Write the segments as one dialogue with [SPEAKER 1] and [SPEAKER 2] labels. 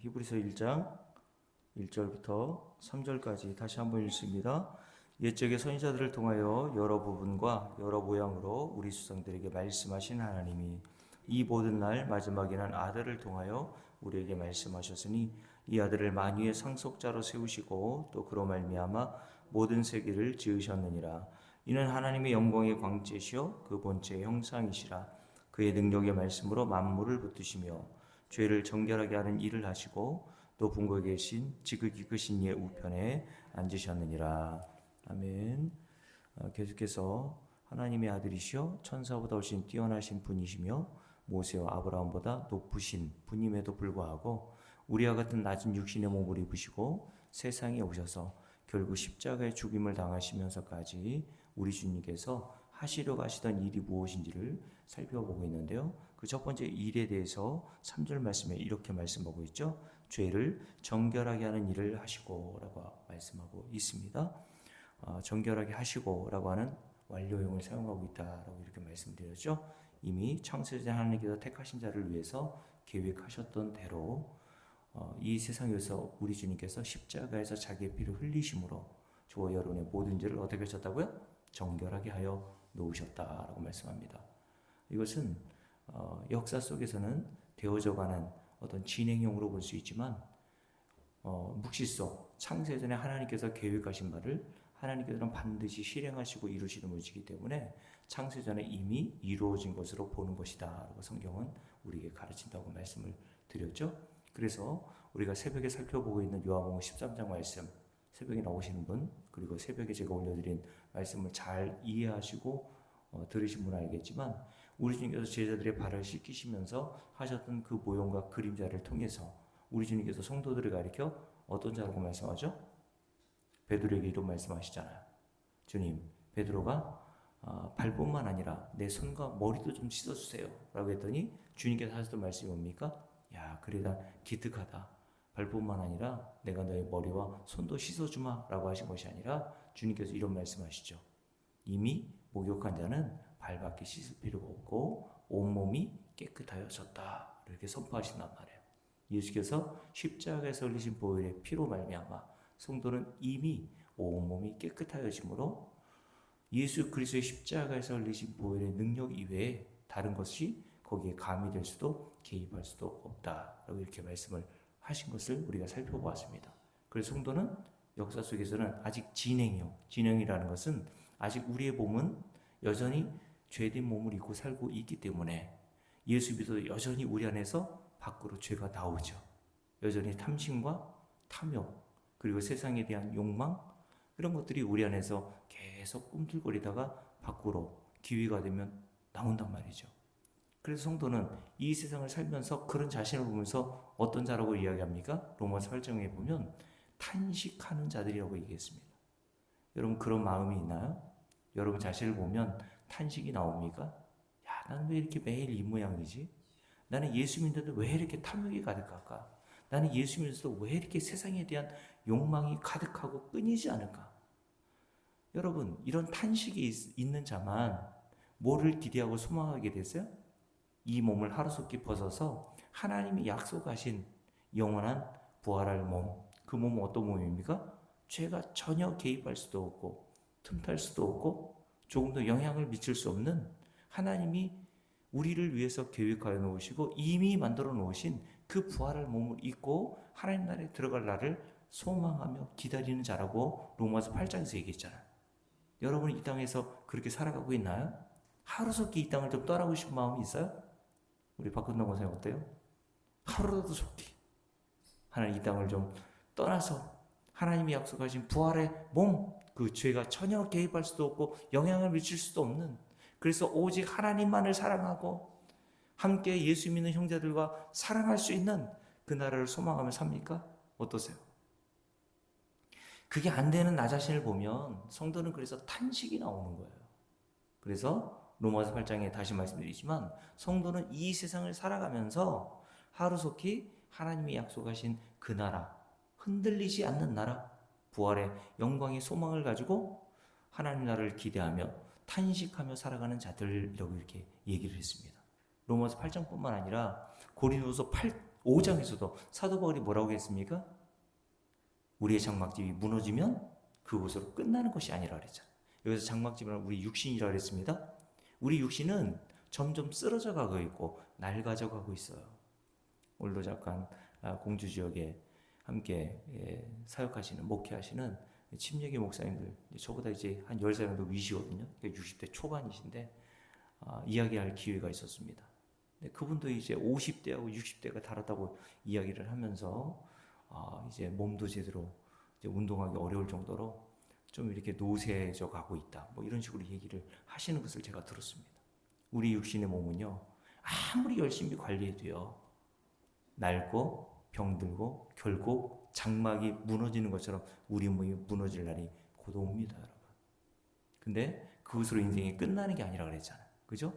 [SPEAKER 1] 히브리서 1장 1절부터 3절까지 다시 한번 읽습니다. 옛적의 선지자들을 통하여 여러 부분과 여러 모양으로 우리 조상들에게 말씀하신 하나님이 이 모든 날 마지막에는 아들을 통하여 우리에게 말씀하셨으니 이 아들을 만유의 상속자로 세우시고 또 그로 말미암아 모든 세계를 지으셨느니라. 이는 하나님의 영광의 광채시요 그 본체의 형상이시라. 그의 능력의 말씀으로 만물을 붙드시며 죄를 정결하게 하는 일을 하시고 또 분고에 계신 지극히 크신 이의 우편에 앉으셨느니라. 아멘. 계속해서 하나님의 아들이시여 천사보다 훨씬 뛰어나신 분이시며 모세와 아브라함보다 높으신 분임에도 불구하고 우리와 같은 낮은 육신의 몸을 입으시고 세상에 오셔서 결국 십자가의 죽임을 당하시면서까지 우리 주님께서 하시려고 하시던 일이 무엇인지를 살펴보고 있는데요. 그 첫 번째 일에 대해서 3절 말씀에 이렇게 말씀하고 있죠. 죄를 정결하게 하는 일을 하시고 라고 말씀하고 있습니다. 정결하게 하시고 라고 하는 완료형을 사용하고 있다라고 이렇게 말씀드렸죠. 이미 창세전 하나님께서 택하신 자를 위해서 계획하셨던 대로 이 세상에서 우리 주님께서 십자가에서 자기의 피를 흘리심으로 저와 여러분의 모든 죄를 어떻게 하셨다고요? 정결하게 하여 놓으셨다라고 말씀합니다. 이것은 역사 속에서는 되어져가는 어떤 진행형으로 볼 수 있지만 묵시 속 창세전에 하나님께서 계획하신 바를 하나님께서는 반드시 실행하시고 이루시는 분이시기 때문에 창세전에 이미 이루어진 것으로 보는 것이다 라고 성경은 우리에게 가르친다고 말씀을 드렸죠. 그래서 우리가 새벽에 살펴보고 있는 요한복음 13장 말씀, 새벽에 나오시는 분, 그리고 새벽에 제가 올려드린 말씀을 잘 이해하시고 들으신 분은 알겠지만 우리 주님께서 제자들의 발을 씻기시면서 하셨던 그 모형과 그림자를 통해서 우리 주님께서 성도들을 가리켜 어떤 자라고 말씀하죠? 베드로에게 이런 말씀하시잖아요. 주님, 베드로가 발뿐만 아니라 내 손과 머리도 좀 씻어주세요 라고 했더니 주님께서 하셨던 말씀이 뭡니까? 야, 그래 나 기특하다. 발뿐만 아니라 내가 너의 머리와 손도 씻어주마 라고 하신 것이 아니라 주님께서 이런 말씀하시죠. 이미 목욕한 자는 발밖에 씻을 필요가 없고 온몸이 깨끗하여졌다 이렇게 선포하신단 말이에요. 예수께서 십자가에서 흘리신 보혈의 피로 말미암아 성도는 이미 온몸이 깨끗하여지므로 예수 그리스도의 십자가에서 흘리신 보혈의 능력 이외에 다른 것이 거기에 가미될 수도 개입할 수도 없다라고 이렇게 말씀을 하신 것을 우리가 살펴보았습니다. 그래서 성도는 역사 속에서는 아직 진행이라는 것은 아직 우리의 몸은 여전히 죄된 몸을 입고 살고 있기 때문에 예수 믿어도 여전히 우리 안에서 밖으로 죄가 나오죠. 여전히 탐심과 탐욕 그리고 세상에 대한 욕망 이런 것들이 우리 안에서 계속 꿈틀거리다가 밖으로 기회가 되면 나온단 말이죠. 그래서 성도는 이 세상을 살면서 그런 자신을 보면서 어떤 자라고 이야기합니까? 로마서 8장에 보면 탄식하는 자들이라고 얘기했습니다. 여러분 그런 마음이 있나요? 여러분 자신을 보면 탄식이 나옵니까? 야, 나는 왜 이렇게 매일 이 모양이지? 나는 예수 믿는데 왜 이렇게 탐욕이 가득할까? 나는 예수 믿으면서도 왜 이렇게 세상에 대한 욕망이 가득하고 끊이지 않을까? 여러분 이런 탄식이 있는 자만 뭐를 기대하고 소망하게 되세요? 이 몸을 하루속히 벗어서 하나님이 약속하신 영원한 부활할 몸, 그 몸은 어떤 몸입니까? 죄가 전혀 개입할 수도 없고 틈탈 수도 없고 조금도 영향을 미칠 수 없는 하나님이 우리를 위해서 계획하여 놓으시고 이미 만들어 놓으신 그 부활할 몸을 입고 하나님 나라에 들어갈 날을 소망하며 기다리는 자라고 로마서 8장에서 얘기했잖아요. 여러분 이 땅에서 그렇게 살아가고 있나요? 하루속히 이 땅을 좀 떠나고 싶은 마음이 있어요? 우리 박근동 권사님 어때요? 하루라도 속히 하나님 이 땅을 좀 떠나서 하나님이 약속하신 부활의 몸, 그 죄가 전혀 개입할 수도 없고 영향을 미칠 수도 없는 그래서 오직 하나님만을 사랑하고 함께 예수 믿는 형제들과 사랑할 수 있는 그 나라를 소망하며 삽니까? 어떠세요? 그게 안 되는 나 자신을 보면 성도는 그래서 탄식이 나오는 거예요. 그래서 로마서 8장에 다시 말씀드리지만 성도는 이 세상을 살아가면서 하루속히 하나님이 약속하신 그 나라, 흔들리지 않는 나라, 부활의 영광의 소망을 가지고 하나님 나라를 기대하며 탄식하며 살아가는 자들이라고 이렇게 얘기를 했습니다. 로마서 8장뿐만 아니라 고린도서 5장에서도 사도 바울이 뭐라고 했습니까? 우리의 장막집이 무너지면 그곳으로 끝나는 것이 아니라 그랬잖아요. 여기서 장막집은 우리 육신이라 그랬습니다. 우리 육신은 점점 쓰러져 가고 있고 낡아져 가고 있어요. 오늘도 잠깐 공주 지역에 함께 사역하시는 목회하시는 침례교 목사님들, 저보다 이제 한 10살 정도 위시거든요. 60대 초반이신데 이야기할 기회가 있었습니다. 그분도 이제 50대하고 60대가 다르다고 이야기를 하면서 이제 몸도 제대로 이제 운동하기 어려울 정도로 좀 이렇게 노쇠져 가고 있다. 뭐 이런 식으로 얘기를 하시는 것을 제가 들었습니다. 우리 육신의 몸은요, 아무리 열심히 관리해도요, 낡고 병들고 결국 장막이 무너지는 것처럼 우리 몸이 무너질 날이 곧 옵니다, 여러분. 근데 그것으로 인생이 끝나는 게 아니라 그랬잖아요. 그죠?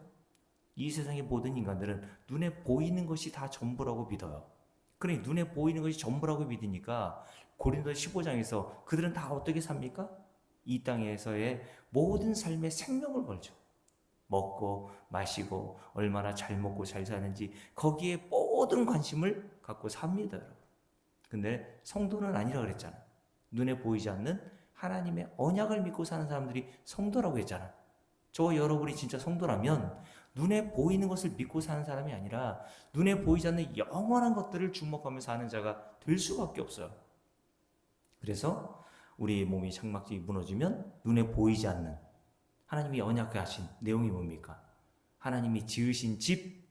[SPEAKER 1] 이 세상의 모든 인간들은 눈에 보이는 것이 다 전부라고 믿어요. 그러니 눈에 보이는 것이 전부라고 믿으니까 고린도 15장에서 그들은 다 어떻게 삽니까? 이 땅에서의 모든 삶의 생명을 걸죠. 먹고 마시고 얼마나 잘 먹고 잘 사는지 거기에 모든 관심을 갖고 삽니다, 여러분. 근데 성도는 아니라 그랬잖아. 눈에 보이지 않는 하나님의 언약을 믿고 사는 사람들이 성도라고 했잖아. 저 여러분이 진짜 성도라면 눈에 보이는 것을 믿고 사는 사람이 아니라 눈에 보이지 않는 영원한 것들을 주목하며 사는 자가 될 수밖에 없어요. 그래서 우리 몸이 장막집이 무너지면 눈에 보이지 않는 하나님이 언약하신 내용이 뭡니까? 하나님이 지으신 집,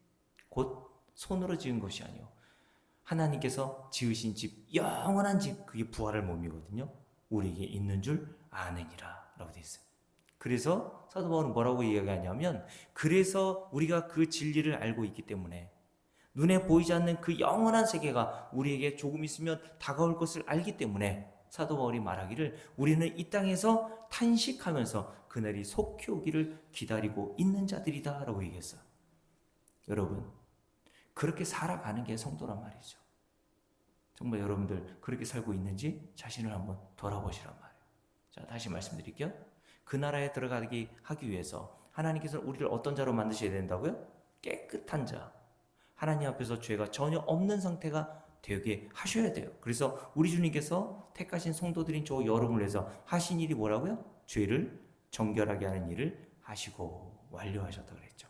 [SPEAKER 1] 곧 손으로 지은 것이 아니요, 하나님께서 지으신 집, 영원한 집, 그게 부활할 몸이거든요. 우리에게 있는 줄 아느니라 라고 되어 있어요. 그래서 사도 바울은 뭐라고 이야기하냐면, 그래서 우리가 그 진리를 알고 있기 때문에 눈에 보이지 않는 그 영원한 세계가 우리에게 조금 있으면 다가올 것을 알기 때문에 사도 바울이 말하기를 우리는 이 땅에서 탄식하면서 그날이 속히 오기를 기다리고 있는 자들이다 라고 얘기했어요. 여러분, 그렇게 살아가는 게 성도란 말이죠. 정말 여러분들 그렇게 살고 있는지 자신을 한번 돌아보시란 말이에요. 자, 다시 말씀드릴게요. 그 나라에 들어가기 하기 위해서 하나님께서는 우리를 어떤 자로 만드셔야 된다고요? 깨끗한 자, 하나님 앞에서 죄가 전혀 없는 상태가 되게 하셔야 돼요. 그래서 우리 주님께서 택하신 성도들인 저 여러분을 위해서 하신 일이 뭐라고요? 죄를 정결하게 하는 일을 하시고 완료하셨다고 그랬죠.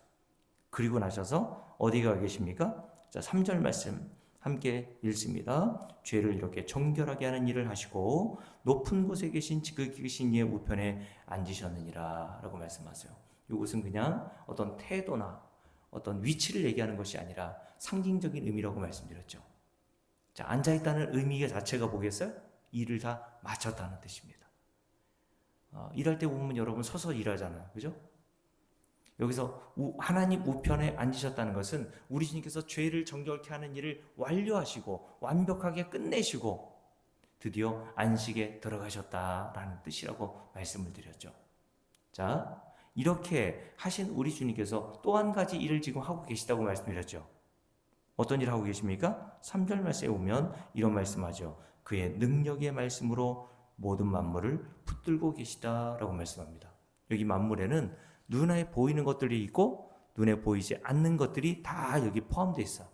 [SPEAKER 1] 그리고 나셔서 어디 가 계십니까? 자, 3절 말씀 함께 읽습니다. 죄를 이렇게 정결하게 하는 일을 하시고 높은 곳에 계신 지극히신 이의 우편에 앉으셨느니라 라고 말씀하세요. 이것은 그냥 어떤 태도나 어떤 위치를 얘기하는 것이 아니라 상징적인 의미라고 말씀드렸죠. 자, 앉아있다는 의미 자체가 뭐겠어요? 일을 다 마쳤다는 뜻입니다. 일할 때 보면 여러분 서서 일하잖아요. 그죠? 여기서 하나님 우편에 앉으셨다는 것은 우리 주님께서 죄를 정결케 하는 일을 완료하시고 완벽하게 끝내시고 드디어 안식에 들어가셨다라는 뜻이라고 말씀을 드렸죠. 자, 이렇게 하신 우리 주님께서 또 한 가지 일을 지금 하고 계시다고 말씀드렸죠. 어떤 일을 하고 계십니까? 3절 말씀에 보면 이런 말씀하죠. 그의 능력의 말씀으로 모든 만물을 붙들고 계시다라고 말씀합니다. 여기 만물에는 눈에 보이는 것들이 있고 눈에 보이지 않는 것들이 다 여기 포함되어 있어.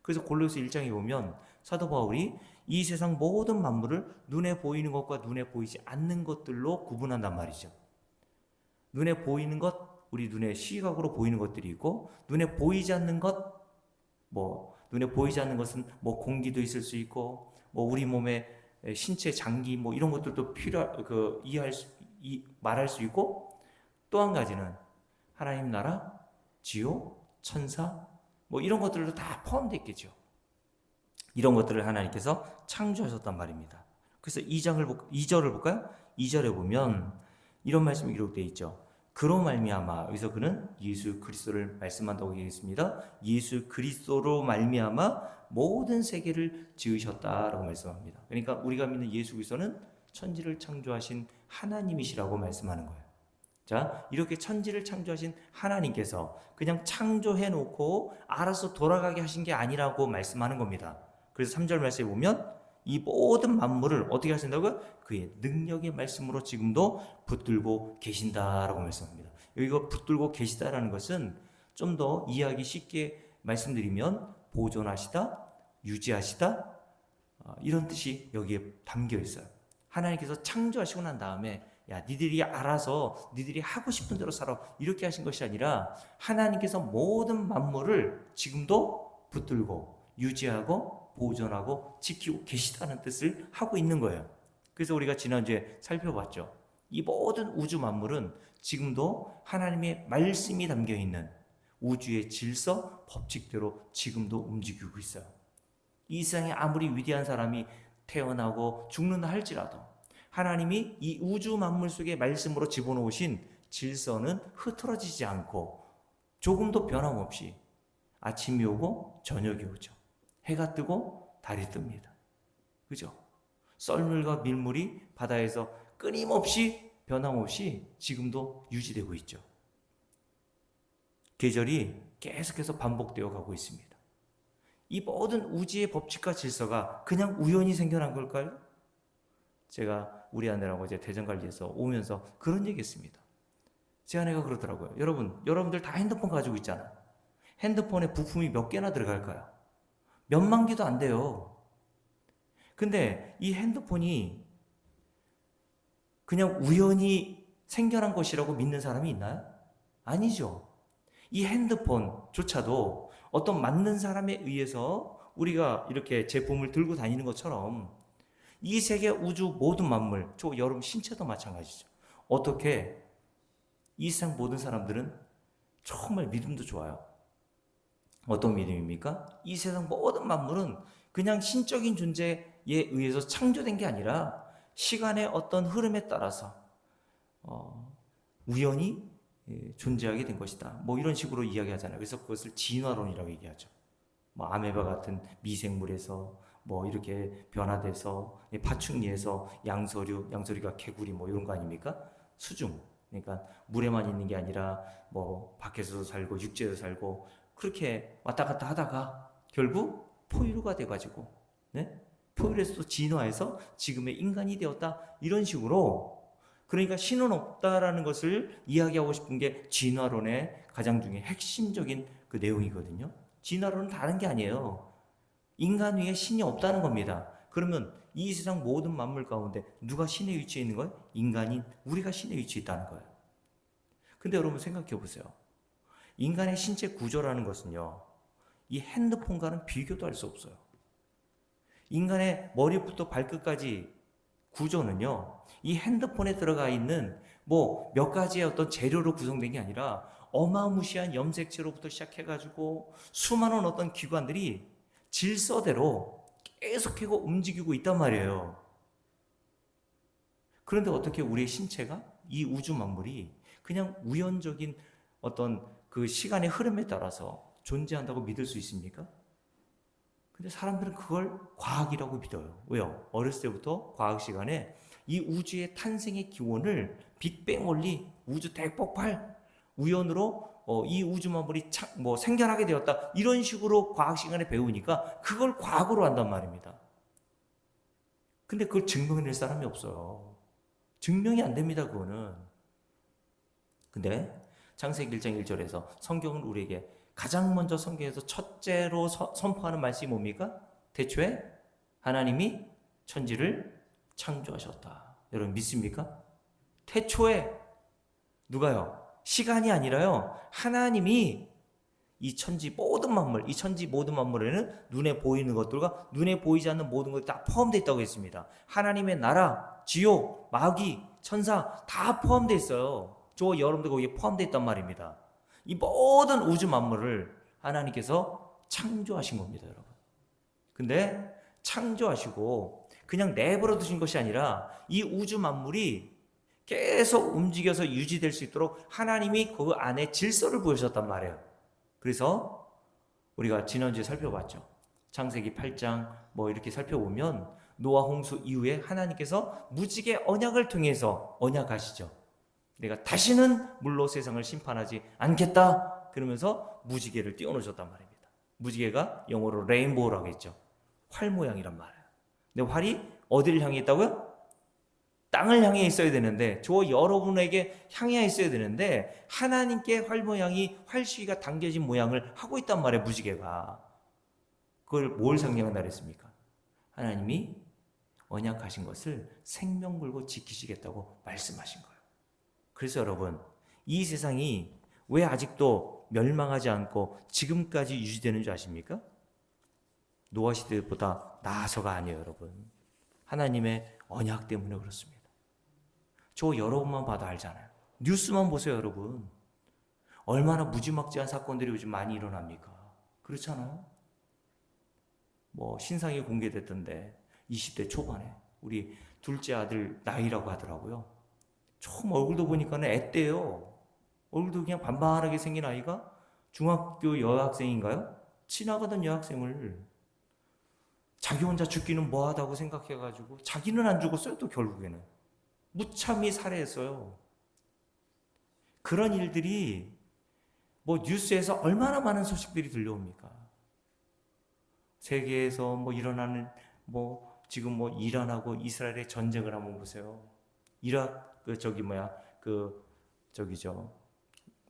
[SPEAKER 1] 그래서 골로새 1장에 보면 사도 바울이 이 세상 모든 만물을 눈에 보이는 것과 눈에 보이지 않는 것들로 구분한단 말이죠. 눈에 보이는 것, 우리 눈에 시각으로 보이는 것들이 있고 눈에 보이지 않는 것, 눈에 보이지 않는 것은 공기도 있을 수 있고 우리 몸의 신체 장기 이런 것들도 말할 수 있고, 또 한 가지는 하나님 나라, 지옥, 천사 이런 것들도 다 포함되어 있겠죠. 이런 것들을 하나님께서 창조하셨단 말입니다. 그래서 2절을 볼까요? 2절에 보면 이런 말씀이 기록되어 있죠. 그로 말미암아, 여기서 그는 예수 그리스도를 말씀한다고 얘기했습니다. 예수 그리스도로 말미암아 모든 세계를 지으셨다라고 말씀합니다. 그러니까 우리가 믿는 예수 그리스도는 천지를 창조하신 하나님이시라고 말씀하는 거예요. 자, 이렇게 천지를 창조하신 하나님께서 그냥 창조해 놓고 알아서 돌아가게 하신 게 아니라고 말씀하는 겁니다. 그래서 3절 말씀에 보면 이 모든 만물을 어떻게 하신다고요? 그의 능력의 말씀으로 지금도 붙들고 계신다라고 말씀합니다. 여기가 붙들고 계시다라는 것은 좀 더 이해하기 쉽게 말씀드리면 보존하시다, 유지하시다, 이런 뜻이 여기에 담겨 있어요. 하나님께서 창조하시고 난 다음에 야, 니들이 알아서 니들이 하고 싶은 대로 살아, 이렇게 하신 것이 아니라 하나님께서 모든 만물을 지금도 붙들고 유지하고 보존하고 지키고 계시다는 뜻을 하고 있는 거예요. 그래서 우리가 지난주에 살펴봤죠. 이 모든 우주 만물은 지금도 하나님의 말씀이 담겨 있는 우주의 질서, 법칙대로 지금도 움직이고 있어요. 이 세상에 아무리 위대한 사람이 태어나고 죽는다 할지라도 하나님이 이 우주 만물 속에 말씀으로 집어넣으신 질서는 흐트러지지 않고 조금도 변함없이 아침이 오고 저녁이 오죠. 해가 뜨고 달이 뜹니다. 그죠? 썰물과 밀물이 바다에서 끊임없이 변함없이 지금도 유지되고 있죠. 계절이 계속해서 반복되어 가고 있습니다. 이 모든 우주의 법칙과 질서가 그냥 우연히 생겨난 걸까요? 제가 우리 아내랑 어제 대전관리에서 오면서 그런 얘기 했습니다. 제 아내가 그러더라고요. 여러분들 다 핸드폰 가지고 있잖아. 핸드폰에 부품이 몇 개나 들어갈까요? 몇만 개도 안 돼요. 근데 이 핸드폰이 그냥 우연히 생겨난 것이라고 믿는 사람이 있나요? 아니죠. 이 핸드폰조차도 어떤 만든 사람에 의해서 우리가 이렇게 제품을 들고 다니는 것처럼 이 세계 우주 모든 만물, 여러분 신체도 마찬가지죠. 어떻게 이 세상 모든 사람들은 정말 믿음도 좋아요. 어떤 믿음입니까? 이 세상 모든 만물은 그냥 신적인 존재에 의해서 창조된 게 아니라 시간의 어떤 흐름에 따라서 우연히 존재하게 된 것이다. 뭐 이런 식으로 이야기하잖아요. 그래서 그것을 진화론이라고 얘기하죠. 뭐 아메바 같은 미생물에서 뭐 이렇게 변화돼서 파충류에서 양서류가 개구리 뭐 이런 거 아닙니까? 수중. 그러니까 물에만 있는 게 아니라 뭐 밖에서도 살고 육지에도 살고 그렇게 왔다 갔다 하다가 결국 포유류가 돼가지고 포유류에서 진화해서 지금의 인간이 되었다. 이런 식으로 그러니까 신은 없다라는 것을 이야기하고 싶은 게 진화론의 가장 중에 핵심적인 그 내용이거든요. 진화론은 다른 게 아니에요. 인간 위에 신이 없다는 겁니다. 그러면 이 세상 모든 만물 가운데 누가 신의 위치에 있는 거예요? 인간인 우리가 신의 위치에 있다는 거예요. 근데 여러분 생각해 보세요. 인간의 신체 구조라는 것은요, 이 핸드폰과는 비교도 할 수 없어요. 인간의 머리부터 발끝까지 구조는요, 이 핸드폰에 들어가 있는 뭐 몇 가지의 어떤 재료로 구성된 게 아니라 어마무시한 염색체로부터 시작해가지고 수많은 어떤 기관들이 질서대로 계속해서 움직이고 있단 말이에요. 그런데 어떻게 우리의 신체가 이 우주 만물이 그냥 우연적인 어떤 그 시간의 흐름에 따라서 존재한다고 믿을 수 있습니까? 근데 사람들은 그걸 과학이라고 믿어요. 왜요? 어렸을 때부터 과학 시간에 이 우주의 탄생의 기원을 빅뱅 원리, 우주 대폭발, 우연으로 이 우주 만물이 생겨나게 되었다. 이런 식으로 과학 시간에 배우니까 그걸 과학으로 한단 말입니다. 근데 그걸 증명해낼 사람이 없어요. 증명이 안 됩니다, 그거는. 근데 창세기 1장 1절에서 성경은 우리에게 가장 먼저 성경에서 첫째로 선포하는 말씀이 뭡니까? 태초에 하나님이 천지를 창조하셨다. 여러분 믿습니까? 태초에 누가요? 시간이 아니라요. 하나님이 이 천지 모든 만물에는 눈에 보이는 것들과 눈에 보이지 않는 모든 것이 다 포함되어 있다고 했습니다. 하나님의 나라, 지옥, 마귀, 천사 다 포함되어 있어요. 여러분들 거기에 포함되어 있단 말입니다. 이 모든 우주 만물을 하나님께서 창조하신 겁니다, 여러분. 근데 창조하시고 그냥 내버려 두신 것이 아니라 이 우주 만물이 계속 움직여서 유지될 수 있도록 하나님이 그 안에 질서를 보여주셨단 말이에요. 그래서 우리가 지난주에 살펴봤죠. 창세기 8장 뭐 이렇게 살펴보면 노아 홍수 이후에 하나님께서 무지개 언약을 통해서 언약하시죠. 내가 다시는 물로 세상을 심판하지 않겠다. 그러면서 무지개를 띄워놓으셨단 말입니다. 무지개가 영어로 레인보우라고 했죠. 활 모양이란 말이에요. 근데 활이 어디를 향해 있다고요? 땅을 향해 있어야 되는데, 여러분에게 향해 있어야 되는데 하나님께 활 모양이 활시위가 당겨진 모양을 하고 있단 말이에요. 무지개가. 그걸 뭘 상징한다 그랬습니까? 하나님이 언약하신 것을 생명 걸고 지키시겠다고 말씀하신 거예요. 그래서 여러분, 이 세상이 왜 아직도 멸망하지 않고 지금까지 유지되는 줄 아십니까? 노아 시대보다 나아서가 아니에요, 여러분. 하나님의 언약 때문에 그렇습니다. 저 여러분만 봐도 알잖아요. 뉴스만 보세요, 여러분. 얼마나 무지막지한 사건들이 요즘 많이 일어납니까? 그렇잖아요? 신상이 공개됐던데 20대 초반에 우리 둘째 아들 나이라고 하더라고요. 처음 얼굴도 보니까는 애때요. 얼굴도 그냥 반반하게 생긴 아이가 중학교 여학생인가요? 지나가던 여학생을 자기 혼자 죽기는 뭐하다고 생각해가지고 자기는 안 죽었어요. 또 결국에는 무참히 살해했어요. 그런 일들이 뉴스에서 얼마나 많은 소식들이 들려옵니까? 세계에서 일어나는 지금 이란하고 이스라엘의 전쟁을 한번 보세요.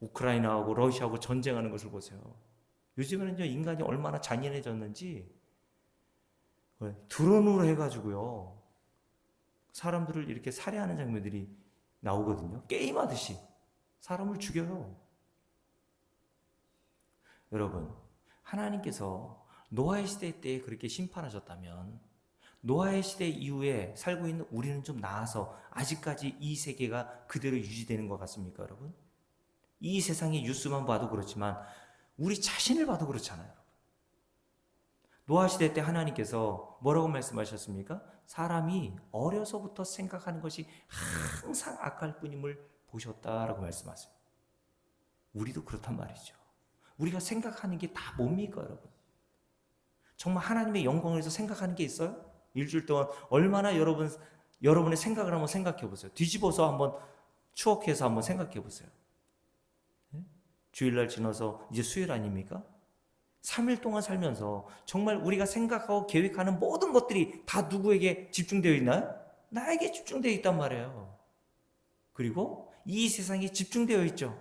[SPEAKER 1] 우크라이나하고 러시아하고 전쟁하는 것을 보세요. 요즘에는 인간이 얼마나 잔인해졌는지 드론으로 해가지고요 사람들을 이렇게 살해하는 장면들이 나오거든요. 게임하듯이 사람을 죽여요. 여러분, 하나님께서 노아의 시대 때 그렇게 심판하셨다면 노아의 시대 이후에 살고 있는 우리는 좀 나아서 아직까지 이 세계가 그대로 유지되는 것 같습니까, 여러분? 이 세상의 뉴스만 봐도 그렇지만 우리 자신을 봐도 그렇잖아요. 노아 시대 때 하나님께서 뭐라고 말씀하셨습니까? 사람이 어려서부터 생각하는 것이 항상 악할 뿐임을 보셨다라고 말씀하세요. 우리도 그렇단 말이죠. 우리가 생각하는 게 다 뭡니까, 여러분? 정말 하나님의 영광을 위해서 생각하는 게 있어요? 일주일 동안 얼마나 여러분의 생각을 한번 생각해 보세요. 뒤집어서 한번 추억해서 한번 생각해 보세요. 주일날 지나서 이제 수요일 아닙니까? 3일 동안 살면서 정말 우리가 생각하고 계획하는 모든 것들이 다 누구에게 집중되어 있나요? 나에게 집중되어 있단 말이에요. 그리고 이 세상에 집중되어 있죠.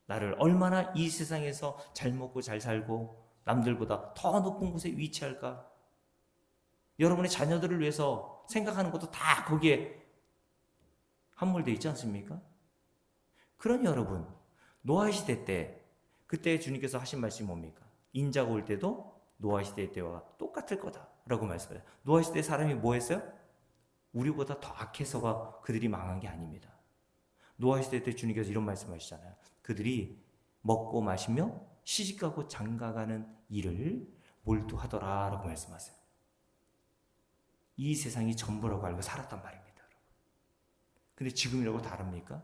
[SPEAKER 1] 나를 얼마나 이 세상에서 잘 먹고 잘 살고 남들보다 더 높은 곳에 위치할까? 여러분의 자녀들을 위해서 생각하는 것도 다 거기에 함몰되어 있지 않습니까? 그러니 여러분, 노아 시대 때 그때 주님께서 하신 말씀이 뭡니까? 인자가 올 때도 노아 시대 때와 똑같을 거다라고 말씀해요. 노아 시대 사람이 뭐 했어요? 우리보다 더 악해서가 그들이 망한 게 아닙니다. 노아 시대 때 주님께서 이런 말씀하시잖아요. 그들이 먹고 마시며 시집가고 장가가는 일을 몰두하더라라고 말씀하세요. 이 세상이 전부라고 알고 살았단 말입니다. 근데 지금이라고 다릅니까?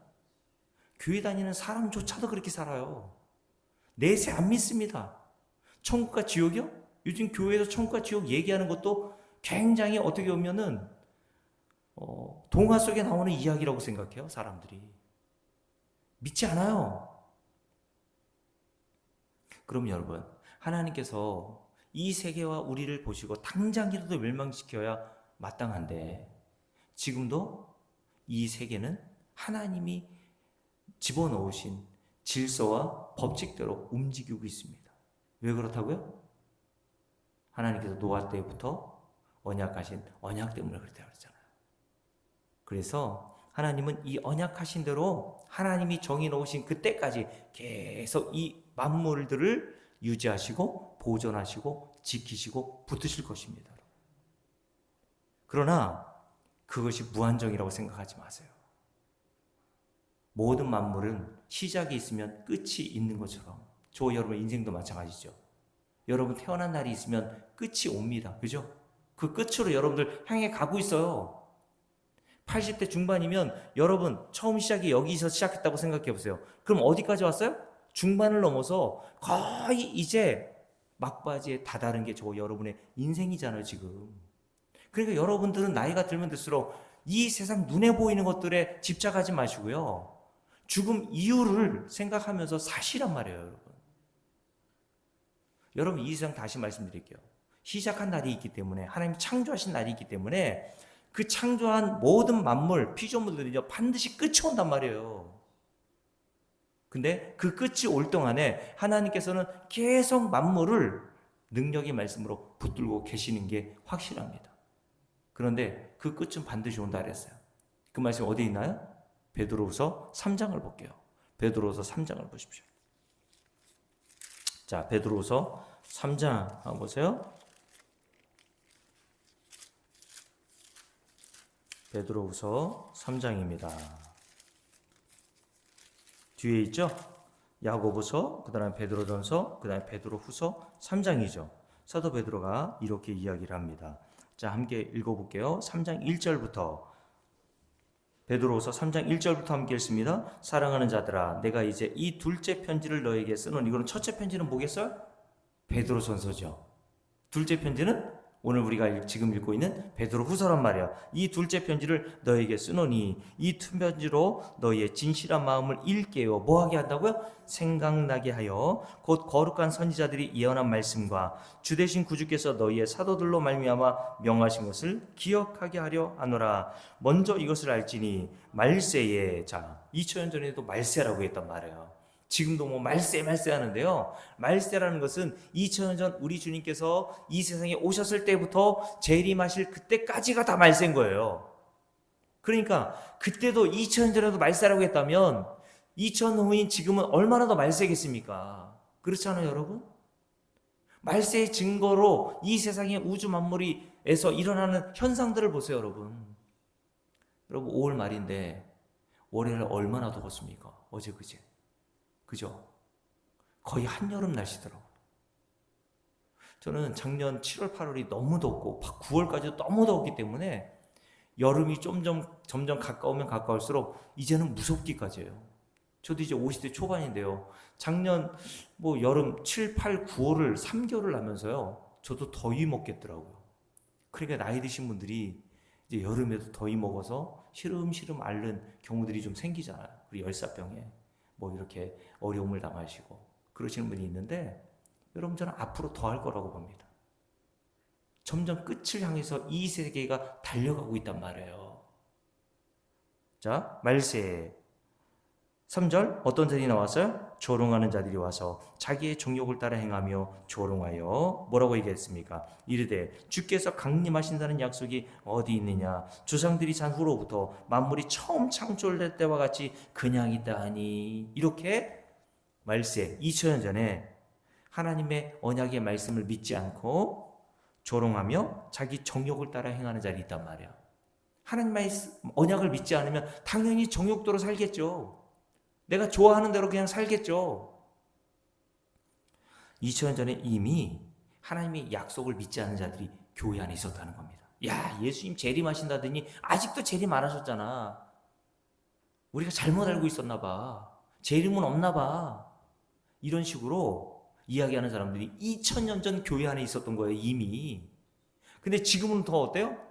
[SPEAKER 1] 교회 다니는 사람조차도 그렇게 살아요. 내세 안 믿습니다. 천국과 지옥이요? 요즘 교회에서 천국과 지옥 얘기하는 것도 굉장히 어떻게 보면은 동화 속에 나오는 이야기라고 생각해요. 사람들이 믿지 않아요. 그럼 여러분, 하나님께서 이 세계와 우리를 보시고 당장이라도 멸망시켜야 마땅한데 지금도 이 세계는 하나님이 집어넣으신 질서와 법칙대로 움직이고 있습니다. 왜 그렇다고요? 하나님께서 노아 때부터 언약하신 언약 때문에 그렇다고 그랬잖아요. 그래서 하나님은 이 언약하신 대로 하나님이 정해놓으신 그때까지 계속 이 만물들을 유지하시고 보존하시고 지키시고 붙으실 것입니다. 그러나 그것이 무한정이라고 생각하지 마세요. 모든 만물은 시작이 있으면 끝이 있는 것처럼 저 여러분 인생도 마찬가지죠. 여러분 태어난 날이 있으면 끝이 옵니다. 그죠? 그 끝으로 여러분들 향해 가고 있어요. 80대 중반이면 여러분 처음 시작이 여기서 시작했다고 생각해 보세요. 그럼 어디까지 왔어요? 중반을 넘어서 거의 이제 막바지에 다다른 게 저 여러분의 인생이잖아요, 지금. 그러니까 여러분들은 나이가 들면 들수록 이 세상 눈에 보이는 것들에 집착하지 마시고요. 죽음 이유를 생각하면서 사시란 말이에요, 여러분. 여러분, 이 세상 다시 말씀드릴게요. 시작한 날이 있기 때문에, 하나님 창조하신 날이 있기 때문에 그 창조한 모든 만물, 피조물들이 반드시 끝이 온단 말이에요. 근데 그 끝이 올 동안에 하나님께서는 계속 만물을 능력의 말씀으로 붙들고 계시는 게 확실합니다. 그런데 그 끝은 반드시 온다 그랬어요. 그 말씀 어디 있나요? 베드로후서 3장을 볼게요. 베드로후서 3장을 보십시오. 자, 베드로후서 3장 한번 보세요. 베드로후서 3장입니다. 뒤에 있죠? 야고보서, 그 다음에 베드로전서, 그 다음에 베드로후서 3장이죠. 사도 베드로가 이렇게 이야기를 합니다. 자, 함께 읽어볼게요. 3장 1절부터 베드로후서 3장 1절부터 함께 읽습니다. 사랑하는 자들아, 내가 이제 이 둘째 편지를 너에게 쓰노니, 이거는 첫째 편지는 뭐겠어요? 베드로전서죠. 둘째 편지는 오늘 우리가 지금 읽고 있는 베드로후서란 말이야. 이 둘째 편지를 너에게 쓰노니 이 두 편지로 너희의 진실한 마음을 일깨워 뭐하게 한다고요? 생각나게 하여 곧 거룩한 선지자들이 예언한 말씀과 주 되신 구주께서 너희의 사도들로 말미암아 명하신 것을 기억하게 하려 하노라. 먼저 이것을 알지니 말세에, 자 2000년 전에도 말세라고 했단 말이에요. 지금도 뭐 말세 하는데요. 말세라는 것은 2000년 전 우리 주님께서 이 세상에 오셨을 때부터 재림하실 그때까지가 다 말세인 거예요. 그러니까 그때도 2000년 전에도 말세라고 했다면 2000년 후인 지금은 얼마나 더 말세겠습니까? 그렇지 않아요, 여러분? 말세의 증거로 이 세상의 우주 만물에서 일어나는 현상들을 보세요, 여러분. 여러분 5월 말인데 월요일 얼마나 더웠습니까? 어제 그제. 그죠? 거의 한여름 날씨더라고요. 저는 작년 7월, 8월이 너무 덥고 9월까지도 너무 더웠기 때문에 여름이 점점 가까우면 가까울수록 이제는 무섭기까지 해요. 저도 이제 50대 초반인데요. 작년 뭐 여름 7, 8, 9월을 3개월을 하면서요. 저도 더위 먹겠더라고요. 그러니까 나이 드신 분들이 이제 여름에도 더위 먹어서 시름시름 앓는 경우들이 좀 생기잖아요. 우리 열사병에. 뭐 이렇게 어려움을 당하시고 그러시는 분이 있는데 여러분 저는 앞으로 더 할 거라고 봅니다. 점점 끝을 향해서 이 세계가 달려가고 있단 말이에요. 자, 말세 3절 어떤 자들이 나왔어요? 조롱하는 자들이 와서 자기의 정욕을 따라 행하며 조롱하여 뭐라고 얘기했습니까? 이르되 주께서 강림하신다는 약속이 어디 있느냐? 조상들이 잔 후로부터 만물이 처음 창조될 때와 같이 그냥 있다 하니. 이렇게 말세 2000년 전에 하나님의 언약의 말씀을 믿지 않고 조롱하며 자기 정욕을 따라 행하는 자들이 있단 말이야. 하나님의 언약을 믿지 않으면 당연히 정욕대로 살겠죠. 내가 좋아하는 대로 그냥 살겠죠. 2000년 전에 이미 하나님의 약속을 믿지 않는 자들이 교회 안에 있었다는 겁니다. 야, 예수님 재림하신다더니 아직도 재림 안 하셨잖아. 우리가 잘못 알고 있었나 봐. 재림은 없나 봐. 이런 식으로 이야기하는 사람들이 2000년 전 교회 안에 있었던 거예요, 이미. 근데 지금은 더 어때요?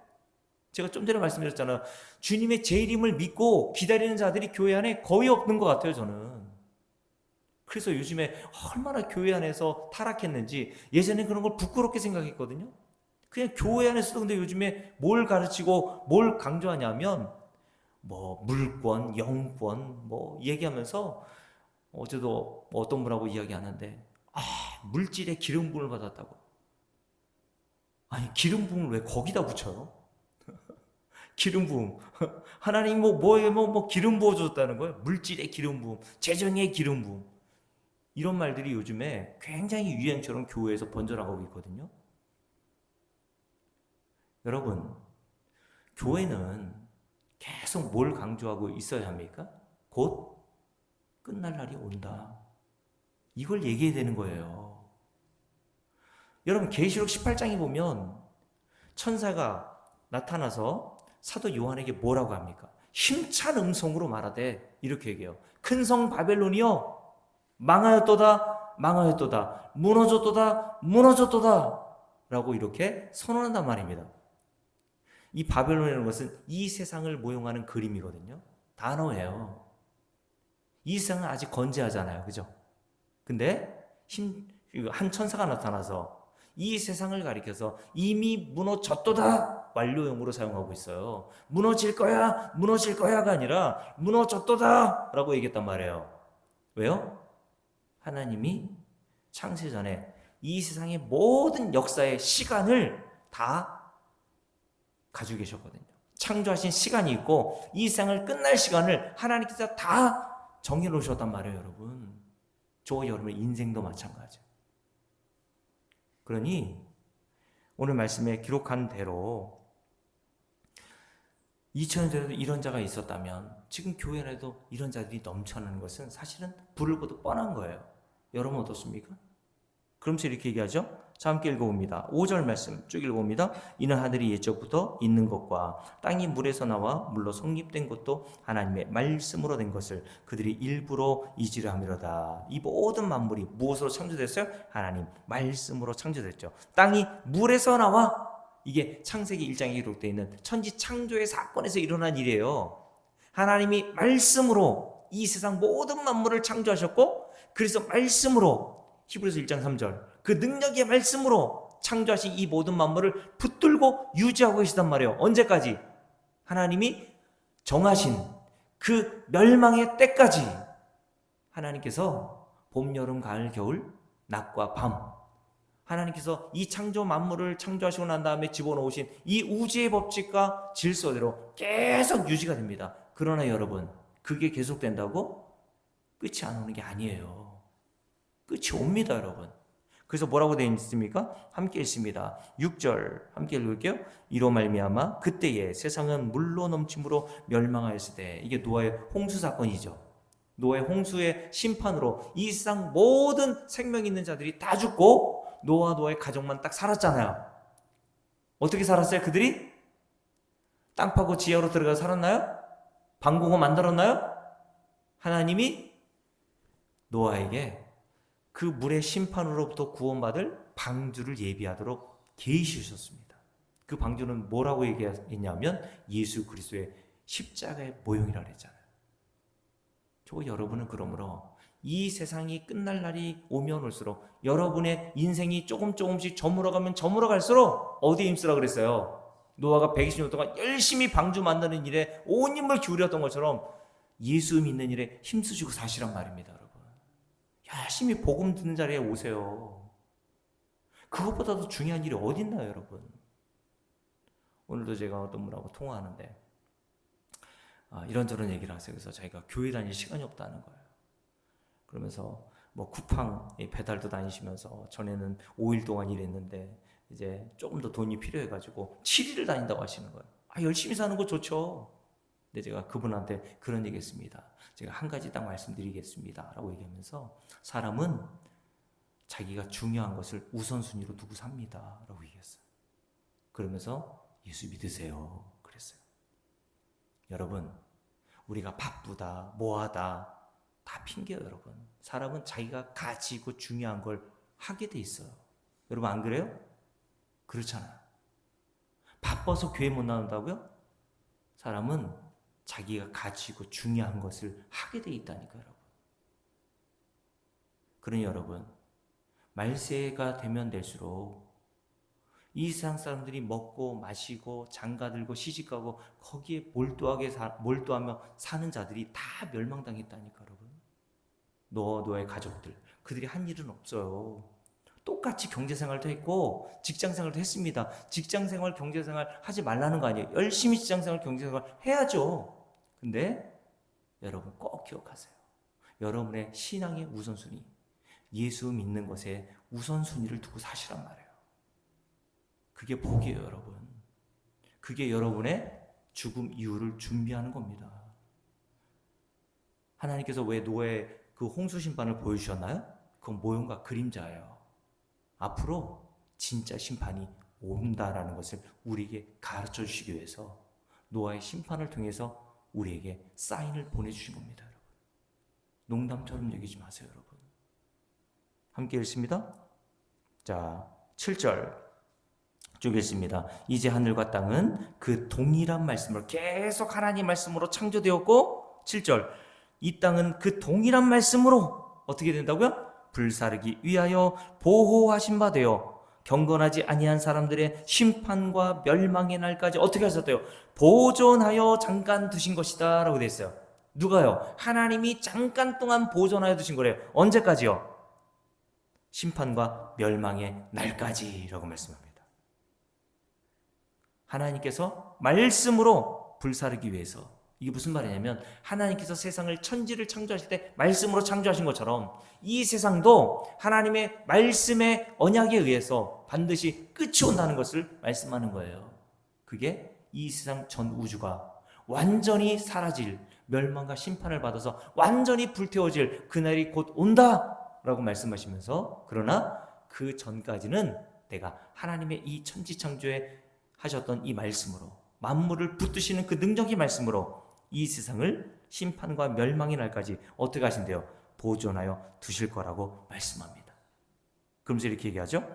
[SPEAKER 1] 제가 좀 전에 말씀드렸잖아요. 주님의 재림을 믿고 기다리는 자들이 교회 안에 거의 없는 것 같아요, 저는. 그래서 요즘에 얼마나 교회 안에서 타락했는지 예전에 그런 걸 부끄럽게 생각했거든요. 그냥 교회 안에서도 근데 요즘에 뭘 가르치고 뭘 강조하냐면 뭐 물권, 영권 뭐 얘기하면서 어제도 어떤 분하고 이야기하는데 물질의 기름 부음을 받았다고. 아니 기름 부음을 왜 거기다 붙여요? 기름 부음. 하나님 뭐 기름 부어 줬다는 거예요. 물질의 기름 부음, 재정의 기름 부음. 이런 말들이 요즘에 굉장히 유행처럼 교회에서 번져나가고 있거든요. 여러분, 교회는 계속 뭘 강조하고 있어야 합니까? 곧 끝날 날이 온다. 이걸 얘기해야 되는 거예요. 여러분, 계시록 18장에 보면 천사가 나타나서 사도 요한에게 뭐라고 합니까? 힘찬 음성으로 말하되 이렇게 얘기해요. 큰 성 바벨론이여 망하였도다 망하였도다 무너졌도다 무너졌도다 라고 이렇게 선언한단 말입니다. 이 바벨론이라는 것은 이 세상을 모형하는 그림이거든요. 단어예요. 이 세상은 아직 건재하잖아요. 그죠? 근데 한 천사가 나타나서 이 세상을 가리켜서 이미 무너졌도다 완료형으로 사용하고 있어요. 무너질 거야가 아니라 무너졌도다 라고 얘기했단 말이에요. 왜요? 하나님이 창세 전에 이 세상의 모든 역사의 시간을 다 가지고 계셨거든요. 창조하신 시간이 있고 이 세상을 끝날 시간을 하나님께서 다 정해 놓으셨단 말이에요, 여러분. 저 여러분의 인생도 마찬가지예요. 그러니 오늘 말씀에 기록한 대로 2000년 전에도 이런 자가 있었다면 지금 교회에도 이런 자들이 넘쳐나는 것은 사실은 불을 보듯 뻔한 거예요. 여러분 어떻습니까? 그러면서 이렇게 얘기하죠. 자, 함께 읽어봅니다. 5절 말씀 쭉 읽어봅니다. 이는 하늘이 옛적부터 있는 것과 땅이 물에서 나와 물로 성립된 것도 하나님의 말씀으로 된 것을 그들이 일부러 잊으려 함이로다. 이 모든 만물이 무엇으로 창조됐어요? 하나님 말씀으로 창조됐죠. 땅이 물에서 나와, 이게 창세기 1장에 기록되어 있는 천지 창조의 사건에서 일어난 일이에요. 하나님이 말씀으로 이 세상 모든 만물을 창조하셨고, 그래서 말씀으로 히브리서 1장 3절 그 능력의 말씀으로 창조하신 이 모든 만물을 붙들고 유지하고 계시단 말이에요. 언제까지? 하나님이 정하신 그 멸망의 때까지 하나님께서 봄, 여름, 가을, 겨울, 낮과 밤, 하나님께서 이 창조 만물을 창조하시고 난 다음에 집어넣으신 이 우주의 법칙과 질서대로 계속 유지가 됩니다. 그러나 여러분, 그게 계속된다고 끝이 안 오는 게 아니에요. 끝이 옵니다, 여러분. 그래서 뭐라고 되어 있습니까? 함께 읽습니다. 6절 함께 읽을게요. 이로 말미암아 그때에 세상은 물로 넘침으로 멸망하였으되, 이게 노아의 홍수 사건이죠. 노아의 홍수의 심판으로 이 세상 모든 생명 있는 자들이 다 죽고 노아의 가족만 딱 살았잖아요. 어떻게 살았어요? 그들이 땅 파고 지하로 들어가 살았나요? 방공호 만들었나요? 하나님이 노아에게 그 물의 심판으로부터 구원받을 방주를 예비하도록 계시셨습니다. 그 방주는 뭐라고 얘기했냐면 예수 그리스도의 십자가의 모형이라고 했잖아요. 여러분은 그러므로 이 세상이 끝날 날이 오면 올수록 여러분의 인생이 조금씩 저물어가면 저물어갈수록 어디에 힘쓰라 그랬어요? 노아가 120년 동안 열심히 방주 만드는 일에 온 힘을 기울였던 것처럼 예수 믿는 일에 힘쓰시고 사시란 말입니다, 여러분. 열심히 복음 듣는 자리에 오세요. 그것보다 더 중요한 일이 어딨나요, 여러분? 오늘도 제가 어떤 분하고 통화하는데 이런저런 얘기를 하세요. 그래서 자기가 교회 다닐 시간이 없다는 거예요. 그러면서 뭐 쿠팡 배달도 다니시면서 전에는 5일 동안 일했는데 이제 조금 더 돈이 필요해가지고 7일을 다닌다고 하시는 거예요. 열심히 사는 거 좋죠. 근데 제가 그분한테 그런 얘기 했습니다. 제가 한 가지 딱 말씀드리겠습니다 라고 얘기하면서, 사람은 자기가 중요한 것을 우선순위로 두고 삽니다 라고 얘기했어요. 그러면서 예수 믿으세요 그랬어요. 여러분, 우리가 바쁘다 뭐하다 다 핑계예요. 여러분, 사람은 자기가 가지고 중요한 걸 하게 돼 있어요. 여러분 안 그래요? 그렇잖아요. 바빠서 교회 못 나온다고요? 사람은 자기가 가지고 중요한 것을 하게 돼 있다니까요, 여러분. 그러니 여러분, 말세가 되면 될수록 이 세상 사람들이 먹고 마시고 장가들고 시집가고 거기에 몰두하며 사는 자들이 다 멸망당했다니까, 여러분. 노아의 가족들, 그들이 한 일은 없어요. 똑같이 경제생활도 했고 직장생활도 했습니다. 직장생활, 경제생활 하지 말라는 거 아니에요. 열심히 직장생활, 경제생활 해야죠. 근데 여러분 꼭 기억하세요. 여러분의 신앙의 우선순위, 예수 믿는 것에 우선순위를 두고 사시란 말이에요. 그게 복이에요, 여러분. 그게 여러분의 죽음 이후를 준비하는 겁니다. 하나님께서 왜 노아의 그 홍수 심판을 보여주셨나요? 그건 모형과 그림자예요. 앞으로 진짜 심판이 온다라는 것을 우리에게 가르쳐 주시기 위해서 노아의 심판을 통해서 우리에게 사인을 보내주신 겁니다, 여러분. 농담처럼 여기지 마세요, 여러분. 함께 읽습니다. 자, 7절 쭉 읽습니다. 이제 하늘과 땅은 그 동일한 말씀으로, 계속 하나님 말씀으로 창조되었고, 7절, 이 땅은 그 동일한 말씀으로 어떻게 된다고요? 불사르기 위하여 보호하신 바 되어 경건하지 아니한 사람들의 심판과 멸망의 날까지 어떻게 하셨대요? 보존하여 잠깐 두신 것이다 라고 되어 있어요. 누가요? 하나님이 잠깐 동안 보존하여 두신 거래요. 언제까지요? 심판과 멸망의 날까지라고 말씀합니다. 하나님께서 말씀으로 불사르기 위해서, 이게 무슨 말이냐면 하나님께서 세상을 천지를 창조하실 때 말씀으로 창조하신 것처럼 이 세상도 하나님의 말씀의 언약에 의해서 반드시 끝이 온다는 것을 말씀하는 거예요. 그게 이 세상 전 우주가 완전히 사라질, 멸망과 심판을 받아서 완전히 불태워질 그날이 곧 온다라고 말씀하시면서, 그러나 그 전까지는 내가 하나님의 이 천지창조에 하셨던 이 말씀으로, 만물을 붙드시는 그 능력의 말씀으로 이 세상을 심판과 멸망의 날까지 어떻게 하신대요? 보존하여 두실 거라고 말씀합니다. 그러면서 이렇게 얘기하죠.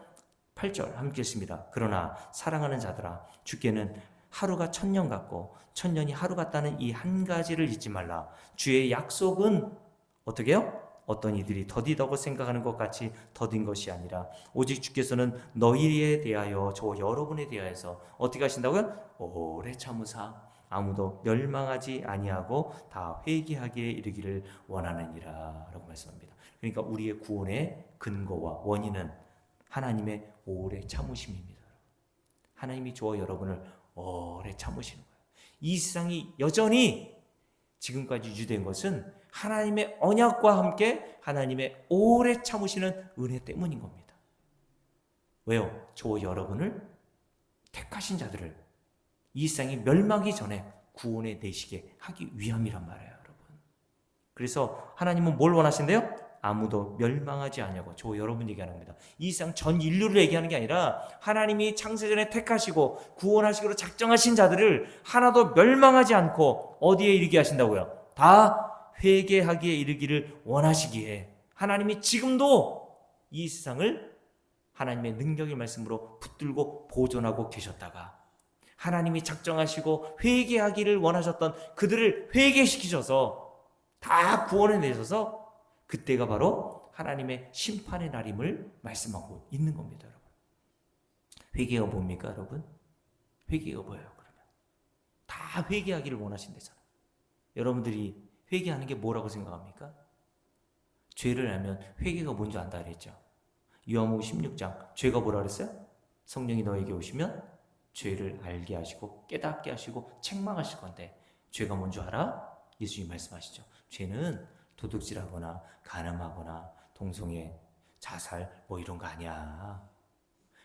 [SPEAKER 1] 8절 함께 읽습니다. 그러나 사랑하는 자들아, 주께는 하루가 1000년 같고 1000년이 하루 같다는 이 한 가지를 잊지 말라. 주의 약속은 어떻게 해요? 어떤 이들이 더디다고 생각하는 것 같이 더딘 것이 아니라 오직 주께서는 너희에 대하여, 저 여러분에 대하여서 어떻게 하신다고요? 오래 참으사 아무도 멸망하지 아니하고 다 회개하기에 이르기를 원하느니라 라고 말씀합니다. 그러니까 우리의 구원의 근거와 원인은 하나님의 오래 참으심입니다. 하나님이 저와 여러분을 오래 참으시는 거예요. 이 세상이 여전히 지금까지 유지된 것은 하나님의 언약과 함께 하나님의 오래 참으시는 은혜 때문인 겁니다. 왜요? 저와 여러분을 택하신 자들을 이 세상이 멸망하기 전에 구원에 내시게 하기 위함이란 말이에요, 여러분. 그래서 하나님은 뭘 원하신대요? 아무도 멸망하지 않냐고 저 여러분 얘기하는 겁니다. 이 세상 전 인류를 얘기하는 게 아니라 하나님이 창세전에 택하시고 구원하시기로 작정하신 자들을 하나도 멸망하지 않고 어디에 이르게 하신다고요? 다 회개하기에 이르기를 원하시기에 하나님이 지금도 이 세상을 하나님의 능력의 말씀으로 붙들고 보존하고 계셨다가 하나님이 작정하시고 회개하기를 원하셨던 그들을 회개시키셔서 다 구원해 내셔서 그때가 바로 하나님의 심판의 날임을 말씀하고 있는 겁니다, 여러분. 회개가 뭡니까, 여러분? 회개가 뭐예요, 그러면? 다 회개하기를 원하신대잖아요. 여러분들이 회개하는 게 뭐라고 생각합니까? 죄를 알면 회개가 뭔지 안다 그랬죠. 요한복음 16장 죄가 뭐라 그랬어요? 성령이 너에게 오시면 죄를 알게 하시고 깨닫게 하시고 책망하실 건데 죄가 뭔 줄 알아? 예수님 말씀하시죠. 죄는 도둑질하거나 간음하거나 동성애, 자살 뭐 이런 거 아니야.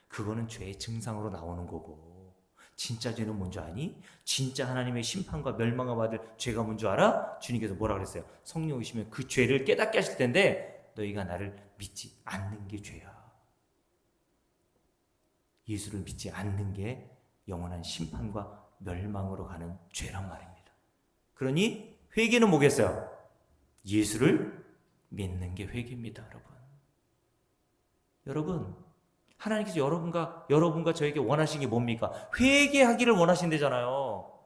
[SPEAKER 1] 그거는 죄의 증상으로 나오는 거고 진짜 죄는 뭔 줄 아니? 진짜 하나님의 심판과 멸망을 받을 죄가 뭔 줄 알아? 주님께서 뭐라 그랬어요? 성령 오시면 그 죄를 깨닫게 하실 텐데 너희가 나를 믿지 않는 게 죄야. 예수를 믿지 않는 게 영원한 심판과 멸망으로 가는 죄란 말입니다. 그러니 회개는 뭐겠어요? 예수를 믿는 게 회개입니다, 여러분. 여러분, 하나님께서 여러분과 저에게 원하신 게 뭡니까? 회개하기를 원하신대잖아요.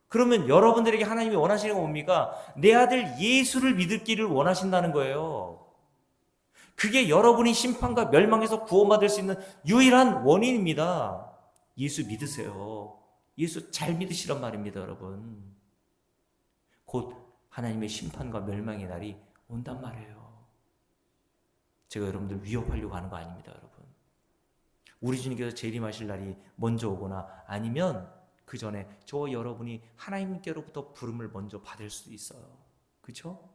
[SPEAKER 1] 그러면 여러분들에게 하나님이 원하시는 건 뭡니까? 내 아들 예수를 믿기를 원하신다는 거예요. 그게 여러분이 심판과 멸망에서 구원받을 수 있는 유일한 원인입니다. 예수 믿으세요. 예수 잘 믿으시란 말입니다, 여러분. 곧 하나님의 심판과 멸망의 날이 온단 말이에요. 제가 여러분들 위협하려고 하는 거 아닙니다, 여러분. 우리 주님께서 재림하실 날이 먼저 오거나 아니면 그 전에 저와 여러분이 하나님께로부터 부름을 먼저 받을 수도 있어요. 그렇죠?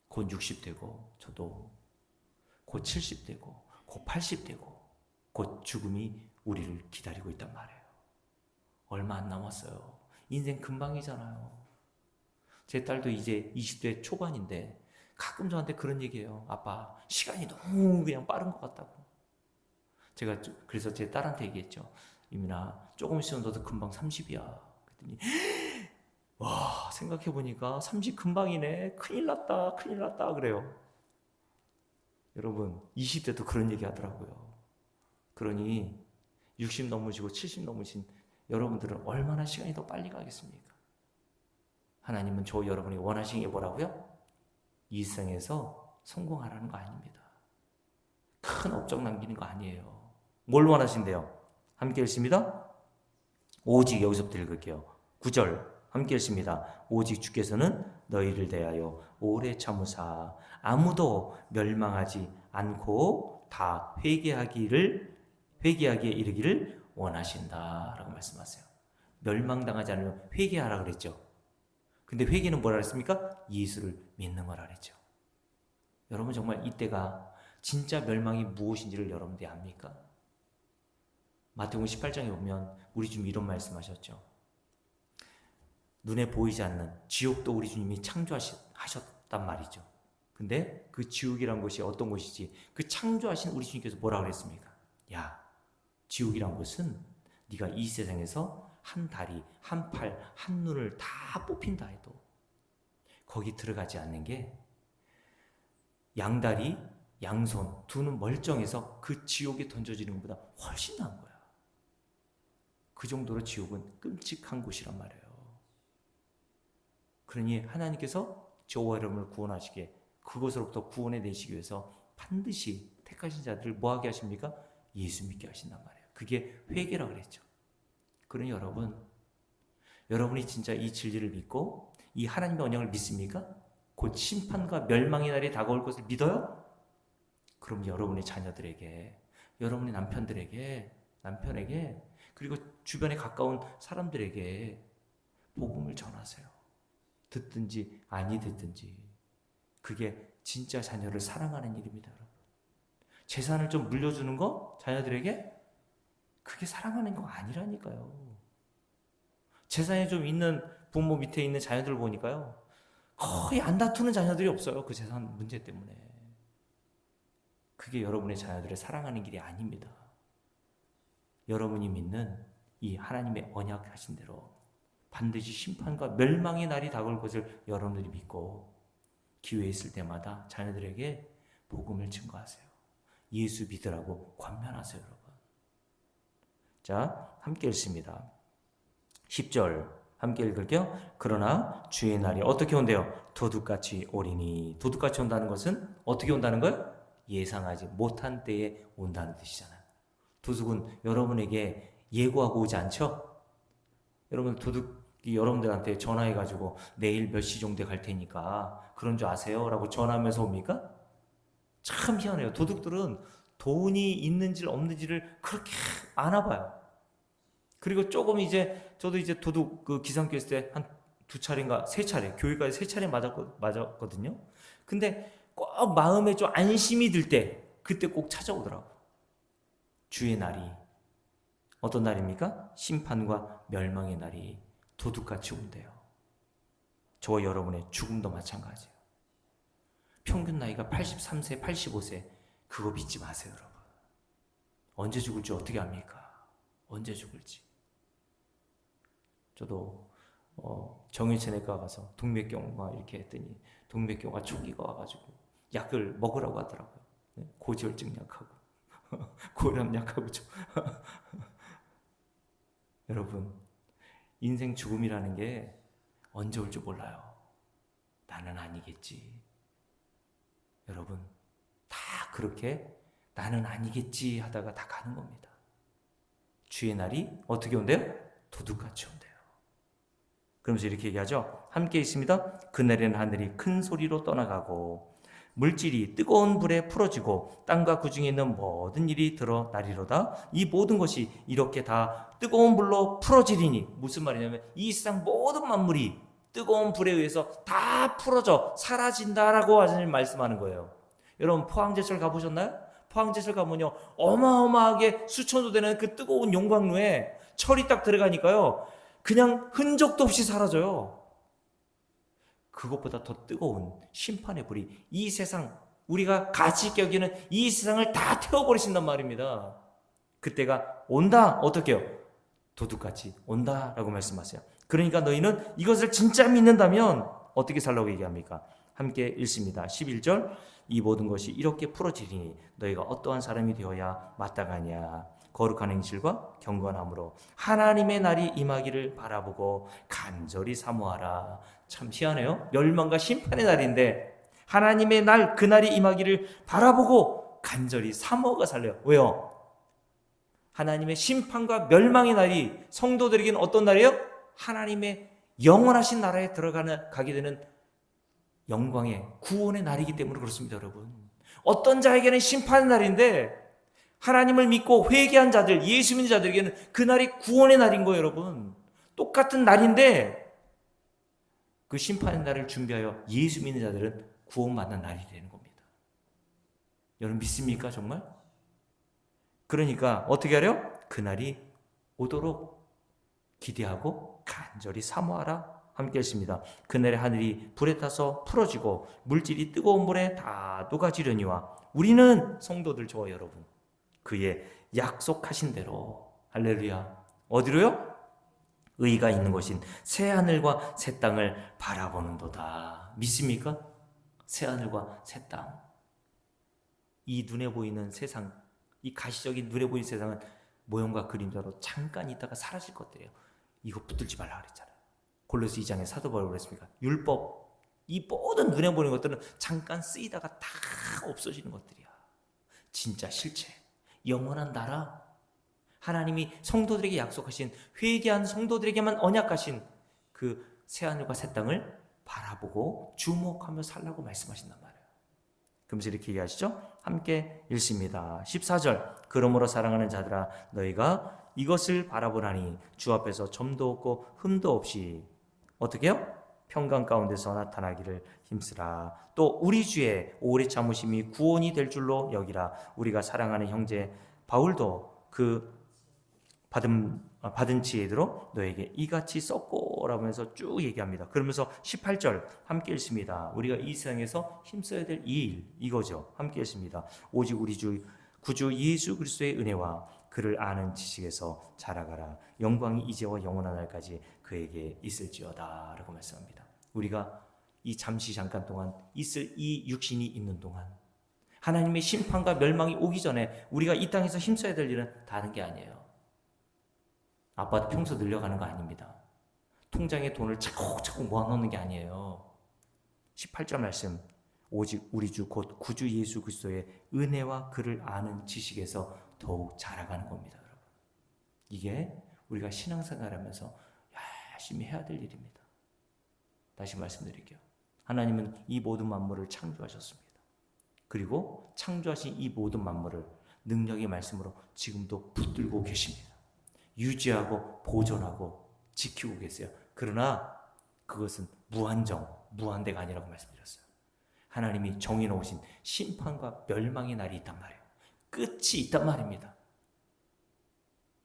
[SPEAKER 1] 곧 60되고 저도 곧 70되고 곧 80되고 곧 죽음이 우리를 기다리고 있단 말이에요. 얼마 안 남았어요. 인생 금방이잖아요. 제 딸도 이제 20대 초반인데 가끔 저한테 그런 얘기해요. 아빠, 시간이 너무 그냥 빠른 것 같다고. 제가 그래서 제 딸한테 얘기했죠. 이민아, 조금 있으면 너도 금방 30이야. 그랬더니 와, 생각해보니까 30 금방이네. 큰일 났다, 큰일 났다 그래요. 여러분, 20대도 그런 얘기 하더라고요. 그러니 60 넘으시고 70 넘으신 여러분들은 얼마나 시간이 더 빨리 가겠습니까? 하나님은 저 여러분이 원하시는 게 뭐라고요? 이 세상에서 성공하라는 거 아닙니다. 큰 업적 남기는 거 아니에요. 뭘 원하신대요? 함께 읽습니다. 오직 여기서부터 읽을게요. 9절 함께 읽습니다. 오직 주께서는 너희를 대하여 오래 참으사 아무도 멸망하지 않고 다 회개하기에 이르기를 원하신다라고 말씀하세요. 멸망당하지 않으면 회개하라 그랬죠. 근데 회개는 뭐라 그랬습니까? 예수를 믿는 거라 그랬죠. 여러분 정말 이때가 진짜 멸망이 무엇인지를 여러분들이 압니까? 마태복음 18장에 보면 우리 주님 이런 말씀하셨죠. 눈에 보이지 않는 지옥도 우리 주님이 창조하셨단 말이죠. 근데 그 지옥이란 곳이 어떤 곳이지? 그 창조하신 우리 주님께서 뭐라 그랬습니까? 야, 지옥이란 곳은 네가 이 세상에서 한 다리, 한 팔, 한 눈을 다 뽑힌다 해도 거기 들어가지 않는 게 양다리, 양손, 두 눈 멀쩡해서 그 지옥에 던져지는 것보다 훨씬 나은 거야. 그 정도로 지옥은 끔찍한 곳이란 말이에요. 그러니 하나님께서 저와 여러분을 구원하시게, 그것으로부터 구원해 내시기 위해서 반드시 택하신 자들을 뭐하게 하십니까? 예수 믿게 하신단 말이에요. 그게 회개라고 그랬죠. 그러니 여러분이 진짜 이 진리를 믿고 이 하나님의 언약을 믿습니까? 곧 심판과 멸망의 날이 다가올 것을 믿어요? 그럼 여러분의 자녀들에게, 여러분의 남편에게, 그리고 주변에 가까운 사람들에게 복음을 전하세요. 듣든지 아니 듣든지. 그게 진짜 자녀를 사랑하는 일입니다, 여러분. 재산을 좀 물려주는 거 자녀들에게, 그게 사랑하는 거 아니라니까요. 재산이 좀 있는 부모 밑에 있는 자녀들 보니까요, 거의 안 다투는 자녀들이 없어요. 그 재산 문제 때문에. 그게 여러분의 자녀들을 사랑하는 길이 아닙니다. 여러분이 믿는 이 하나님의 언약하신 대로 반드시 심판과 멸망의 날이 다가올 것을 여러분들이 믿고 기회 있을 때마다 자녀들에게 복음을 증거하세요. 예수 믿으라고 권면하세요, 여러분. 자, 함께 읽습니다. 10절 함께 읽을게요. 그러나 주의 날이 어떻게 온대요? 도둑같이 오리니. 도둑같이 온다는 것은 어떻게 온다는 거예요? 예상하지 못한 때에 온다는 뜻이잖아요. 도둑은 여러분에게 예고하고 오지 않죠? 여러분, 도둑이 여러분들한테 전화해가지고 내일 몇 시 정도에 갈 테니까 그런 줄 아세요? 라고 전화하면서 옵니까? 참 희한해요. 도둑들은 돈이 있는지 없는지를 그렇게 안 와봐요. 그리고 조금 저도 도둑 그 기상교 했을 때 한 2차례인가 3차례, 교회까지 3차례 맞았거든요. 근데 꼭 마음에 좀 안심이 들 때, 그때 꼭 찾아오더라고요. 주의 날이 어떤 날입니까? 심판과 멸망의 날이 도둑같이 온대요. 저와 여러분의 죽음도 마찬가지예요. 평균 나이가 83세, 85세, 그거 믿지 마세요, 여러분. 언제 죽을지 어떻게 압니까? 언제 죽을지. 저도 정형외과 가서 동맥경화 이렇게 했더니 동맥경화 초기가 와가지고 약을 먹으라고 하더라고요. 고지혈증 약하고 고혈압 약하고 좀 여러분, 인생 죽음이라는 게 언제 올지 몰라요. 나는 아니겠지. 여러분, 다 그렇게 나는 아니겠지 하다가 다 가는 겁니다. 주의 날이 어떻게 온대요? 도둑같이 온대요. 그러면서 이렇게 얘기하죠. 함께 있습니다. 그날에는 하늘이 큰 소리로 떠나가고 물질이 뜨거운 불에 풀어지고 땅과 그 중에 있는 모든 일이 드러나리로다. 이 모든 것이 이렇게 다 뜨거운 불로 풀어지리니, 무슨 말이냐면 이 세상 모든 만물이 뜨거운 불에 의해서 다 풀어져 사라진다라고 하나님 말씀하는 거예요. 여러분, 포항제철 가보셨나요? 포항제철 가면요, 어마어마하게 수천도 되는 그 뜨거운 용광로에 철이 딱 들어가니까요, 그냥 흔적도 없이 사라져요. 그것보다 더 뜨거운 심판의 불이 이 세상, 우리가 가치 있게 여기는 이 세상을 다 태워버리신단 말입니다. 그때가 온다. 어떻게 해요? 도둑같이 온다라고 말씀하세요. 그러니까 너희는 이것을 진짜 믿는다면 어떻게 살라고 얘기합니까? 함께 읽습니다. 11절 이 모든 것이 이렇게 풀어지리니 너희가 어떠한 사람이 되어야 마땅하냐. 거룩한 행실과 경건함으로 하나님의 날이 임하기를 바라보고 간절히 사모하라. 참 희한해요. 멸망과 심판의 날인데 하나님의 날, 그 날이 임하기를 바라보고 간절히 사모가 살려요. 왜요? 하나님의 심판과 멸망의 날이 성도들에게는 어떤 날이에요? 하나님의 영원하신 나라에 가게 되는 영광의 구원의 날이기 때문에 그렇습니다, 여러분. 어떤 자에게는 심판의 날인데 하나님을 믿고 회개한 자들, 예수 믿는 자들에게는 그날이 구원의 날인 거예요, 여러분. 똑같은 날인데 그 심판의 날을 준비하여 예수 믿는 자들은 구원받는 날이 되는 겁니다. 여러분 믿습니까, 정말? 그러니까 어떻게 하려? 그날이 오도록 기대하고 간절히 사모하라. 함께 했습니다. 그날에 하늘이 불에 타서 풀어지고 물질이 뜨거운 물에 다 녹아지려니와 우리는 성도들 저와 여러분 그의 약속하신 대로 할렐루야 어디로요? 의가 있는 곳인 새 하늘과 새 땅을 바라보는도다. 믿습니까? 새 하늘과 새 땅. 이 눈에 보이는 세상, 이 가시적인 눈에 보이는 세상은 모형과 그림자로 잠깐 있다가 사라질 것들이에요. 이거 붙들지 말라 그랬잖아요. 골로새 2장에 사도 바울이 그랬습니까? 율법, 이 모든 눈에 보이는 것들은 잠깐 쓰이다가 다 없어지는 것들이야. 진짜 실체, 영원한 나라, 하나님이 성도들에게 약속하신, 회개한 성도들에게만 언약하신 그 새하늘과 새 땅을 바라보고 주목하며 살라고 말씀하신단 말이에요. 그러면서 이렇게 얘기하시죠? 함께 읽습니다. 14절 그러므로 사랑하는 자들아 너희가 이것을 바라보라니 주 앞에서 점도 없고 흠도 없이 어떻게 해요? 평강 가운데서 나타나기를 힘쓰라. 또 우리 주의 오래 참으심이 구원이 될 줄로 여기라. 우리가 사랑하는 형제 바울도 그 받은 지혜대로 너에게 이같이 썼고 라면서 쭉 얘기합니다. 그러면서 18절 함께 읽습니다. 우리가 이 세상에서 힘써야 될 이 일 이거죠. 함께 읽습니다. 오직 우리 주 구주 예수 그리스도의 은혜와 그를 아는 지식에서 자라가라. 영광이 이제와 영원한 날까지 그에게 있을지어다 라고 말씀합니다. 우리가 이 잠깐 동안 있을 이 육신이 있는 동안 하나님의 심판과 멸망이 오기 전에 우리가 이 땅에서 힘써야 될 일은 다른 게 아니에요. 아빠도 평소 늘려가는 거 아닙니다. 통장에 돈을 차곡차곡 모아놓는 게 아니에요. 18절 말씀 오직 우리 주 곧 구주 예수 그리스도의 은혜와 그를 아는 지식에서 더욱 자라가는 겁니다. 여러분. 이게 우리가 신앙생활하면서 열심히 해야 될 일입니다. 다시 말씀드릴게요. 하나님은 이 모든 만물을 창조하셨습니다. 그리고 창조하신 이 모든 만물을 능력의 말씀으로 지금도 붙들고 계십니다. 유지하고 보존하고 지키고 계세요. 그러나 그것은 무한대가 아니라고 말씀드렸어요. 하나님이 정해 놓으신 심판과 멸망의 날이 있단 말이에요. 끝이 있단 말입니다.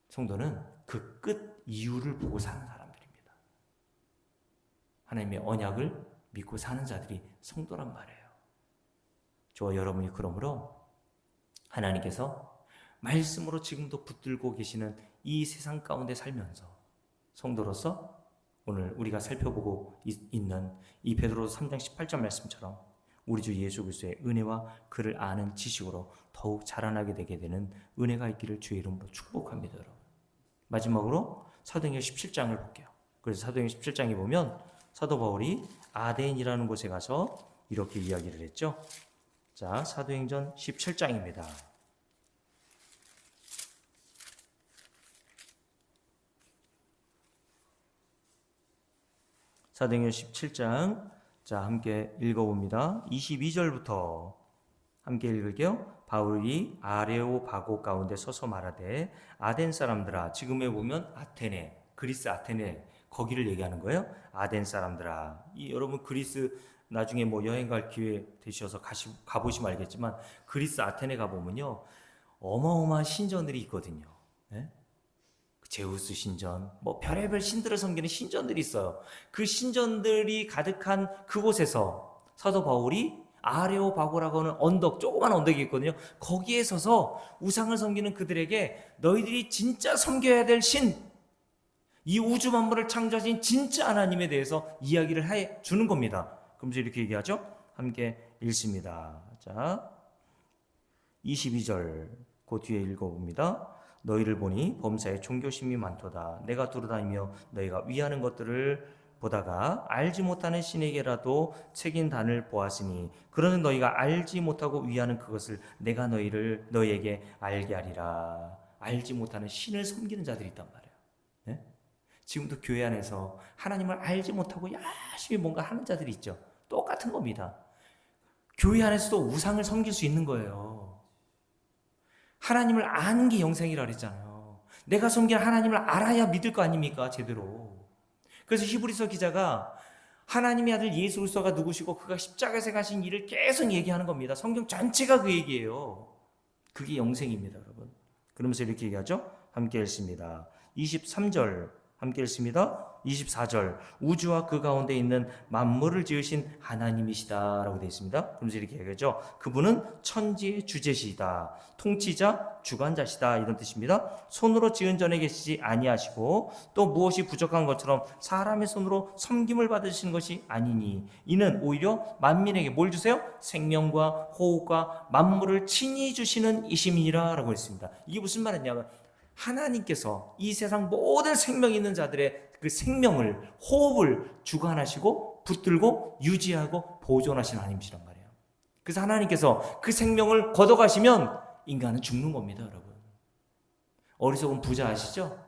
[SPEAKER 1] 성도는 그 끝 이유를 보고 사는 사람들입니다. 하나님의 언약을 믿고 사는 자들이 성도란 말이에요. 저와 여러분이 그러므로 하나님께서 말씀으로 지금도 붙들고 계시는 이 세상 가운데 살면서 성도로서 오늘 우리가 살펴보고 있는 이 베드로서 3장 18절 말씀처럼 우리 주 예수 그리스도의 은혜와 그를 아는 지식으로 더욱 자라나게 되게 되는 은혜가 있기를 주의 이름으로 축복합니다. 여러분. 마지막으로 사도행전 17장을 볼게요. 그래서 사도행전 17장에 보면 사도 바울이 아덴이라는 곳에 가서 이렇게 이야기를 했죠. 자, 사도행전 17장입니다. 사도행전 17장 자 함께 읽어봅니다. 22절부터 함께 읽을게요. 바울이 아레오바고 가운데 서서 말하되 아덴 사람들아 지금에 보면 아테네 그리스 아테네 거기를 얘기하는 거예요. 아덴 사람들아 여러분 그리스 나중에 뭐 여행 갈 기회 되셔서 가보시면 알겠지만 그리스 아테네 가보면요 어마어마한 신전들이 있거든요. 네? 제우스 신전, 뭐 별의별 신들을 섬기는 신전들이 있어요. 그 신전들이 가득한 그곳에서 사도 바울이 아레오바고라고 하는 언덕, 조그만 언덕이 있거든요. 거기에 서서 우상을 섬기는 그들에게 너희들이 진짜 섬겨야 될 신, 이 우주 만물을 창조하신 진짜 하나님에 대해서 이야기를 해 주는 겁니다. 그러면서 이렇게 얘기하죠. 함께 읽습니다. 자, 22절 그 뒤에 읽어봅니다. 너희를 보니 범사에 종교심이 많도다. 내가 두루다니며 너희가 위하는 것들을 보다가 알지 못하는 신에게라도 책인 단을 보았으니 그러는 너희가 알지 못하고 위하는 그것을 내가 너희에게 알게 하리라. 알지 못하는 신을 섬기는 자들이 있단 말이에요. 네? 지금도 교회 안에서 하나님을 알지 못하고 열심히 뭔가 하는 자들이 있죠. 똑같은 겁니다. 교회 안에서도 우상을 섬길 수 있는 거예요. 하나님을 아는 게 영생이라 그랬잖아요. 내가 섬기는 하나님을 알아야 믿을 거 아닙니까? 제대로. 그래서 히브리서 기자가 하나님의 아들 예수 그리스도가 누구시고 그가 십자가에서 가신 일을 계속 얘기하는 겁니다. 성경 전체가 그 얘기예요. 그게 영생입니다, 여러분. 그러면서 이렇게 얘기하죠. 함께 읽습니다. 23절 함께 읽습니다. 24절 우주와 그 가운데 있는 만물을 지으신 하나님이시다라고 되어 있습니다. 그러면서 이렇게 얘기하죠. 그분은 천지의 주제시다, 통치자, 주관자시다 이런 뜻입니다. 손으로 지은 전에 계시지 아니하시고 또 무엇이 부족한 것처럼 사람의 손으로 섬김을 받으시는 것이 아니니 이는 오히려 만민에게 뭘 주세요? 생명과 호흡과 만물을 친히 주시는 이심이니라 라고 했습니다. 이게 무슨 말이냐면 하나님께서 이 세상 모든 생명 있는 자들의 그 생명을, 호흡을 주관하시고 붙들고 유지하고 보존하시는 하나님이시란 말이에요. 그래서 하나님께서 그 생명을 걷어가시면 인간은 죽는 겁니다, 여러분. 어리석은 부자 아시죠?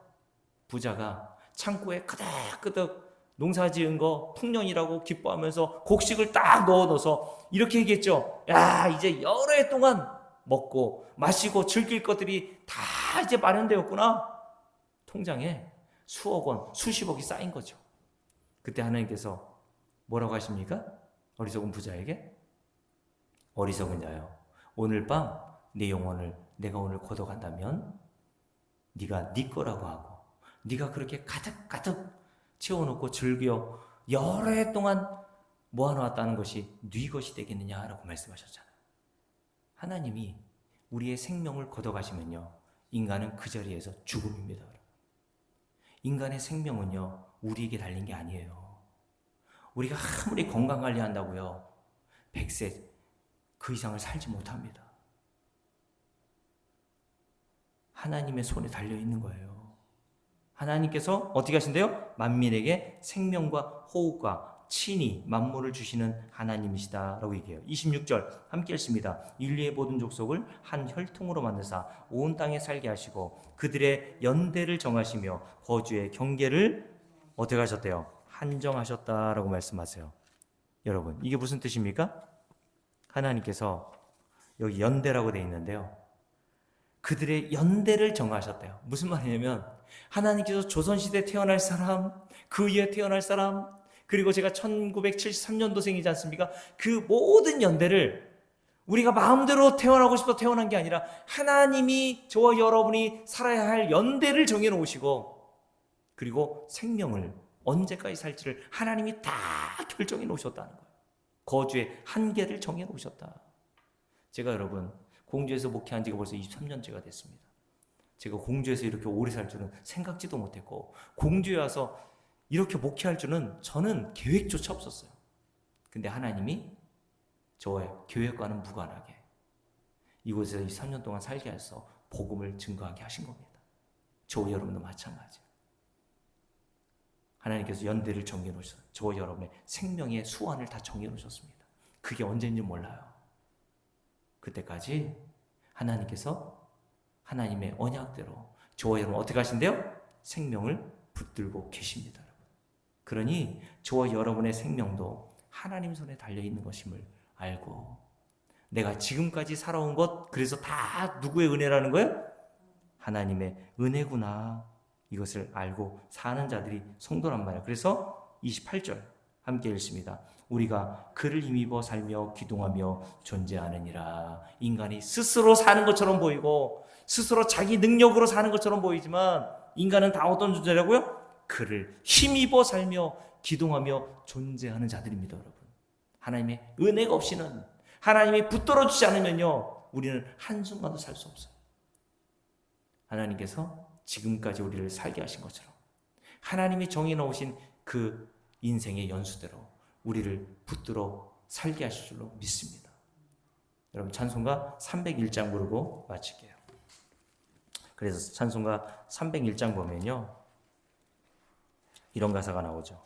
[SPEAKER 1] 부자가 창고에 끄덕끄덕 농사 지은 거 풍년이라고 기뻐하면서 곡식을 딱 넣어서 이렇게 얘기했죠. 야, 이제 여러 해 동안 먹고 마시고 즐길 것들이 다 이제 마련되었구나. 통장에 수억 원, 수십억이 쌓인 거죠. 그때 하나님께서 뭐라고 하십니까? 어리석은 부자에게? 어리석은 자여, 오늘 밤 내 영혼을 내가 오늘 걷어간다면 네가 네 거라고 하고 네가 그렇게 가득가득 채워놓고 즐겨 여러 해 동안 모아놓았다는 것이 네 것이 되겠느냐라고 말씀하셨잖아요. 하나님이 우리의 생명을 걷어가시면요, 인간은 그 자리에서 죽음입니다. 인간의 생명은요, 우리에게 달린 게 아니에요. 우리가 아무리 건강관리한다고요 100세 그 이상을 살지 못합니다. 하나님의 손에 달려있는 거예요. 하나님께서 어떻게 하신대요? 만민에게 생명과 호흡과 친히 만물을 주시는 하나님이시다라고 얘기해요. 26절 함께 읽습니다. 인류의 모든 족속을 한 혈통으로 만드사 온 땅에 살게 하시고 그들의 연대를 정하시며 거주의 경계를 어떻게 하셨대요? 한정하셨다라고 말씀하세요. 여러분, 이게 무슨 뜻입니까? 하나님께서 여기 연대라고 되어 있는데요, 그들의 연대를 정하셨대요. 무슨 말이냐면 하나님께서 조선시대에 태어날 사람, 그 이후에 태어날 사람, 그리고 제가 1973년도생이지 않습니까? 그 모든 연대를 우리가 마음대로 태어나고 싶어 태어난 게 아니라 하나님이 저와 여러분이 살아야 할 연대를 정해놓으시고 그리고 생명을 언제까지 살지를 하나님이 다 결정해 놓으셨다는 거예요. 거주의 한계를 정해 놓으셨다. 제가 여러분 공주에서 목회한 지가 벌써 23년째가 됐습니다. 제가 공주에서 이렇게 오래 살 줄은 생각지도 못했고 공주에 와서 이렇게 목회할 줄은 저는 계획조차 없었어요. 근데 하나님이 저의 계획과는 무관하게 이곳에서 3년 동안 살게 해서 복음을 증거하게 하신 겁니다. 저와 여러분도 마찬가지예요. 하나님께서 연대를 정해놓으셨어요. 저와 여러분의 생명의 수완을 다 정해놓으셨습니다. 그게 언제인지 몰라요. 그때까지 하나님께서 하나님의 언약대로 저와 여러분 어떻게 하신대요? 생명을 붙들고 계십니다. 여러분. 그러니 저와 여러분의 생명도 하나님 손에 달려있는 것임을 알고 내가 지금까지 살아온 것 그래서 다 누구의 은혜라는 거예요? 하나님의 은혜구나. 이것을 알고 사는 자들이 성도란 말이에요. 그래서 28절 함께 읽습니다. 우리가 그를 힘입어 살며 기동하며 존재하느니라. 인간이 스스로 사는 것처럼 보이고 스스로 자기 능력으로 사는 것처럼 보이지만 인간은 다 어떤 존재라고요? 그를 힘입어 살며 기동하며 존재하는 자들입니다. 여러분, 하나님의 은혜가 없이는, 하나님이 붙들어 주지 않으면요 우리는 한순간도 살 수 없어요. 하나님께서 지금까지 우리를 살게 하신 것처럼 하나님이 정해놓으신 그 인생의 연수대로 우리를 붙들어 살게 하실 줄로 믿습니다. 여러분, 찬송가 301장 부르고 마칠게요. 그래서 찬송가 301장 보면요 이런 가사가 나오죠.